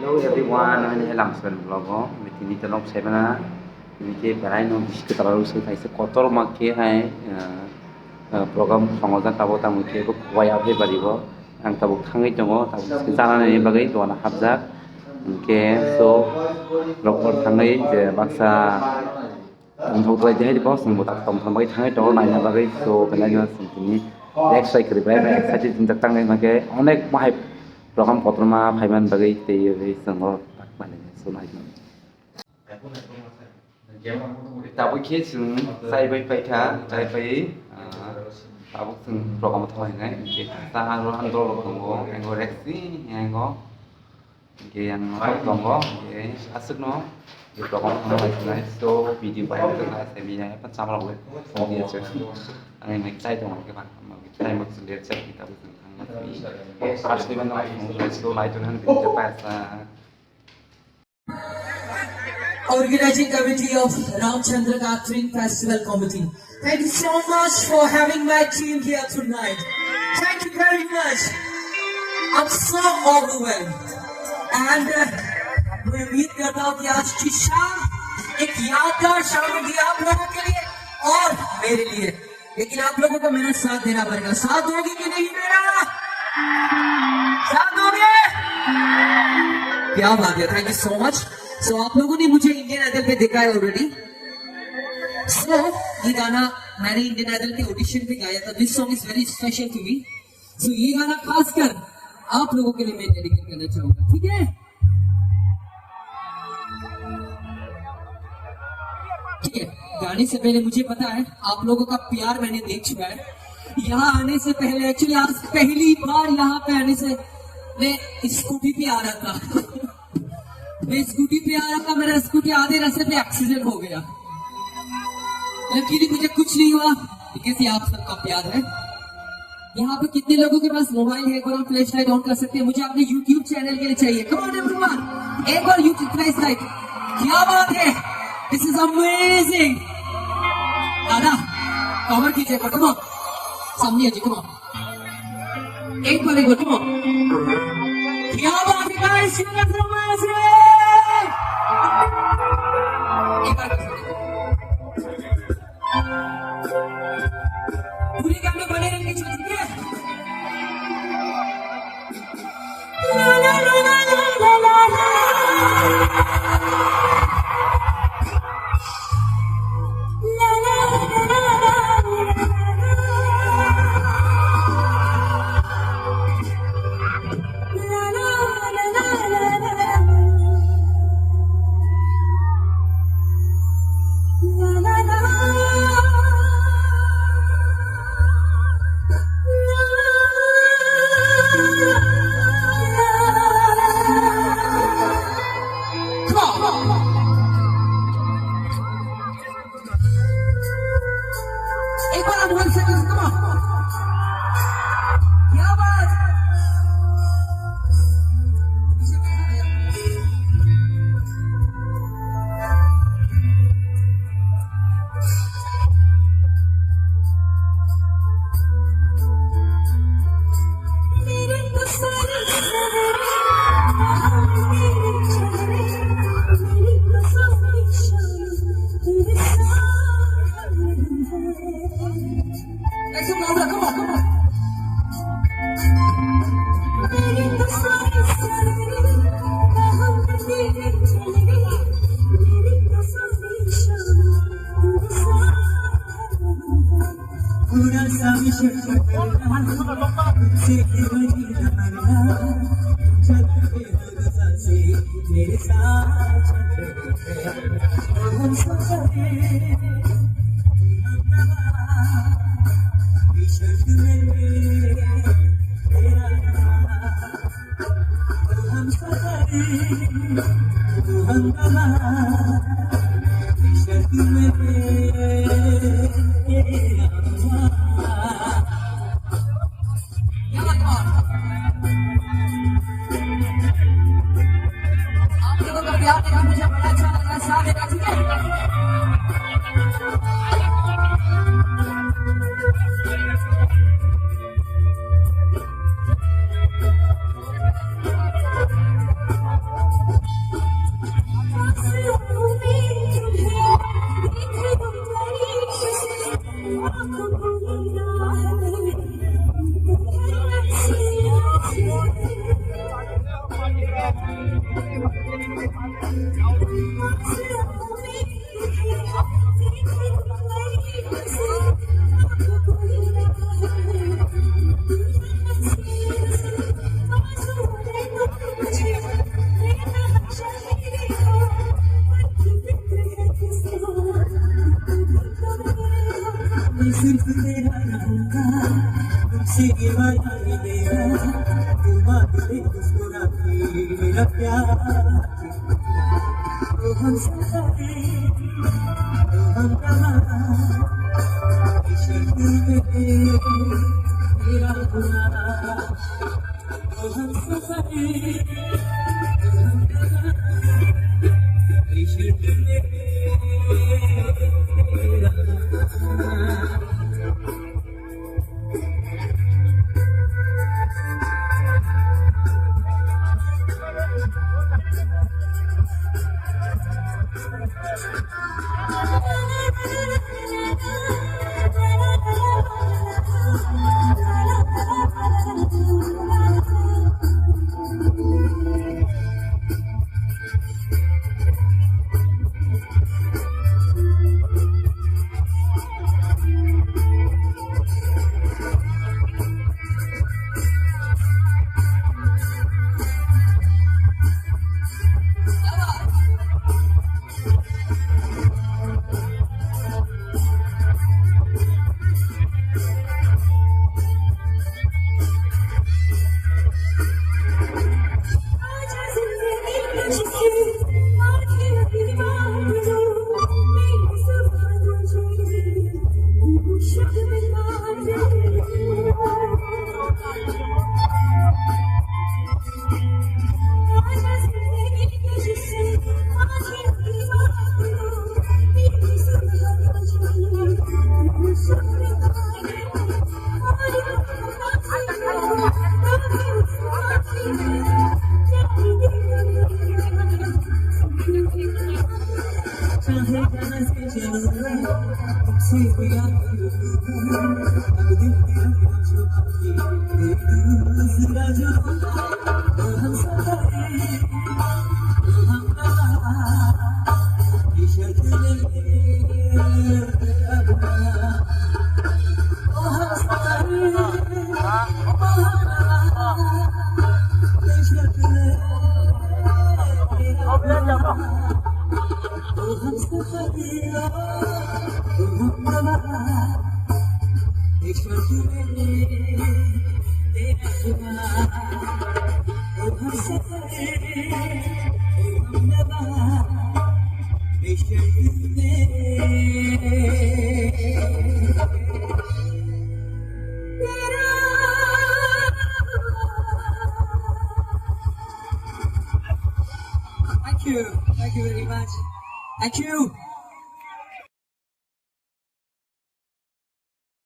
Hello everyone, I'm Helam Sven Vlogo. Ini tolong saya mana ini ke berai no biskuit terlalu saya kaisa kotor makke hai program pengojan tabo tamu ke ko waya he baribo ang tabo thangai tongo tabo jana ni bagai dona habjak ke so lokor thangai je baksa thong trai je di bos mo tak tom thamai thangai to nai na bagai so benanya sini exercise kri bai exercise tin tak tangai make onek mahai program kotorma phaiman bagai te ye sango tak mane so nai tabo ke chung sai bai pai tha sai bai tabo chung program thoi ngai ke ta ro andro lo tongo engo rexi engo ke yang tongo ke asuk no ke program thoi ngai so video bai ta ngai se bi ngai pa cham lo le so dia che anh em sai tongo ke ba ma sai mo sun dia che kita bu Actually, when I was so light on hand, Organizing Committee of Ramchandra Catering Festival Committee. Thank you so much for having my team here tonight. Thank you very much. I'm so overwhelmed. And मैं उम्मीद करता हूँ कि आज की शाम एक यादगार शाम होगी आप लोगों के लिए और मेरे लिए। लेकिन आप लोगों को मेरा साथ देना पड़ेगा। साथ दोगे कि नहीं मेरा? साथ दोगे? क्या बात है, थैंक यू सो मच। सो आप लोगों ने मुझे इंडियन आइडल पे देखा है ऑलरेडी। सो ये गाना मैंने इंडियन आइडल के ऑडिशन पे गाया था। This song is very special to me. So ये गाना खासकर आप लोगों के लिए मैं डेडिकेट करना चाहूंगा, ठीक है? ठीक है, गाने से पहले मुझे पता है आप लोगों का प्यार मैंने देख चुका है। यहाँ आने से पहले एक्चुअली आज पहली बार यहाँ पे आने से मैं स्कूटी पे आ रहा था मैं स्कूटी पे आ रहा था, मेरा स्कूटी आधे रास्ते पे एक्सीडेंट हो गया, लेकिन मुझे कुछ नहीं हुआ क्योंकि आप सबका प्यार है। यहाँ पे कितने लोगों के पास मोबाइल है, एक बार फ्लैश लाइट ऑन कर सकते हैं। मुझे अपने यूट्यूब चैनल के लिए चाहिए। कम ऑन एवरीवन, एक बार यूट्यूब फ्लैश लाइट। क्या बात है, दिस इज अमेजिंग। दादा कवर कीजिए, कम ऑन, सामने जी, कम ऑन, एक बार कम ऑन। क्या बात है गाइस, एक बार पूरी गाने बने रहेंगे, ठीक है? ला ला ला ला ला ला ला। एक बार आप 1 सेकंड, कम ऑन। क्या बात है, मेरे साथ हम आप लोगों का प्यार देखा, मुझे बड़ा अच्छा लग रहा है। साथ देना, ठीक है? मैं सिर्फ तेरा रहूंगा, तुमसे ये वादा है मेरा, तू मान ले मुस्कुरा के मेरा प्यार। तो हम सफरे, तो हम रहा, इश्क में तेरा गुना। तो हम सफरे, तो हम रहा, इश्क में तेरा गुना। Thank you very much. Thank you.